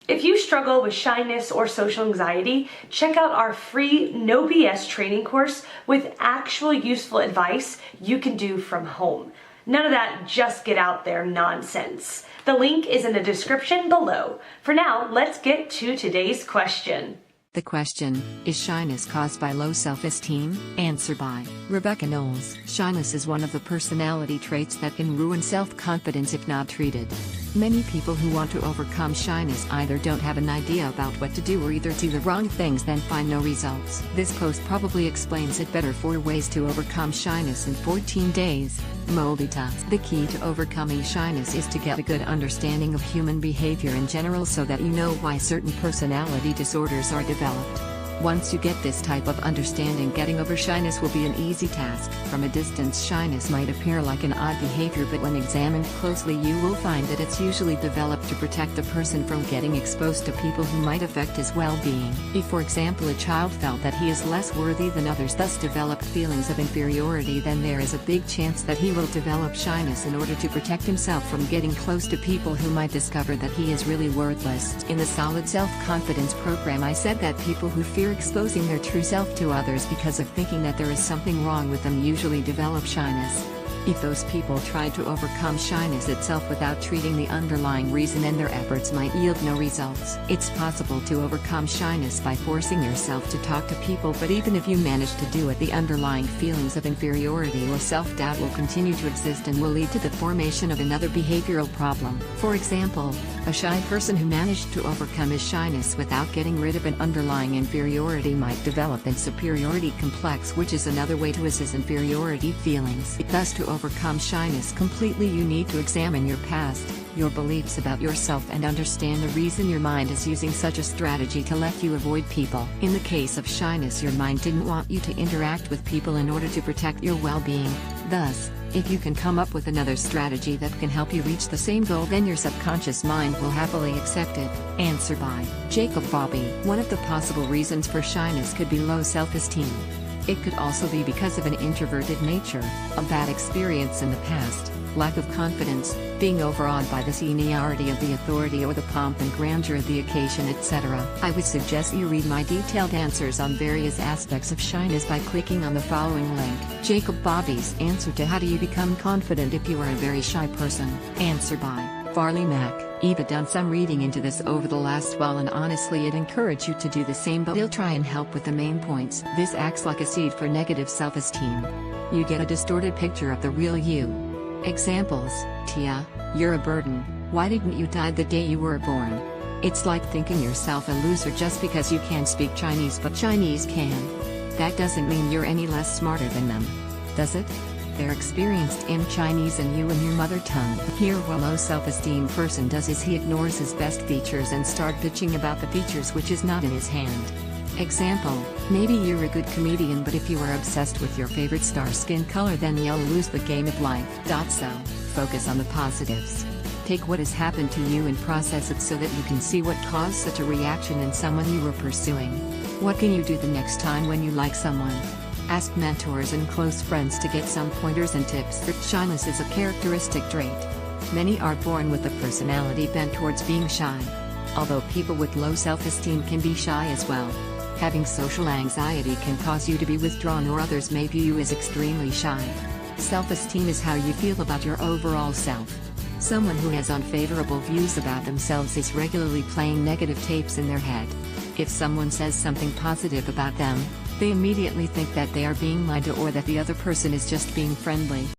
If you struggle with shyness or social anxiety, check out our free No BS training course with actual useful advice you can do from home. None of that just get out there nonsense. The link is in the description below. For now, let's get to today's question. The question, is shyness caused by low self-esteem? Answer by Rebecca Knowles. Shyness is one of the personality traits that can ruin self-confidence if not treated. Many people who want to overcome shyness either don't have an idea about what to do or either do the wrong things then find no results. This post probably explains it better. 4 ways to overcome shyness in 14 days. Moldy task. The key to overcoming shyness is to get a good understanding of human behavior in general so that you know why certain personality disorders are developed. Once you get this type of understanding, getting over shyness will be an easy task. From a distance, shyness might appear like an odd behavior, but when examined closely you will find that it's usually developed to protect the person from getting exposed to people who might affect his well-being. If, for example, a child felt that he is less worthy than others, thus developed feelings of inferiority, then there is a big chance that he will develop shyness in order to protect himself from getting close to people who might discover that he is really worthless. In the Solid Self-Confidence program, I said that people who fear exposing their true self to others because of thinking that there is something wrong with them usually develop shyness. If those people tried to overcome shyness itself without treating the underlying reason, then their efforts might yield no results. It's possible to overcome shyness by forcing yourself to talk to people, but even if you manage to do it, the underlying feelings of inferiority or self-doubt will continue to exist and will lead to the formation of another behavioral problem. For example, a shy person who managed to overcome his shyness without getting rid of an underlying inferiority might develop an superiority complex, which is another way to assess inferiority feelings. Thus, to overcome shyness completely, you need to examine your past, your beliefs about yourself, and understand the reason your mind is using such a strategy to let you avoid people. In the case of shyness, your mind didn't want you to interact with people in order to protect your well-being. Thus, if you can come up with another strategy that can help you reach the same goal, then your subconscious mind will happily accept it. Answer by Jacob Bobby. One of the possible reasons for shyness could be low self-esteem. It could also be because of an introverted nature, a bad experience in the past, lack of confidence, being overawed by the seniority of the authority or the pomp and grandeur of the occasion, etc. I would suggest you read my detailed answers on various aspects of shyness by clicking on the following link. Jacob Bobby's answer to how do you become confident if you are a very shy person. Answer by Farley Mack. Eva done some reading into this over the last while, and honestly I'd encourage you to do the same, but he'll try and help with the main points. This acts like a seed for negative self-esteem. You get a distorted picture of the real you. Examples: Tia, you're a burden, why didn't you die the day you were born? It's like thinking yourself a loser just because you can't speak Chinese but Chinese can. That doesn't mean you're any less smarter than them, does it? They're experienced in Chinese and you in your mother tongue. Here, what a low self-esteem person does is he ignores his best features and start bitching about the features which is not in his hand. Example: maybe you're a good comedian, but if you are obsessed with your favorite star skin color, then you'll lose the game of life. So, focus on the positives. Take what has happened to you and process it so that you can see what caused such a reaction in someone you were pursuing. What can you do the next time when you like someone? Ask mentors and close friends to get some pointers and tips. Shyness is a characteristic trait. Many are born with a personality bent towards being shy. Although people with low self-esteem can be shy as well. Having social anxiety can cause you to be withdrawn, or others may view you as extremely shy. Self-esteem is how you feel about your overall self. Someone who has unfavorable views about themselves is regularly playing negative tapes in their head. If someone says something positive about them, they immediately think that they are being lied to or that the other person is just being friendly.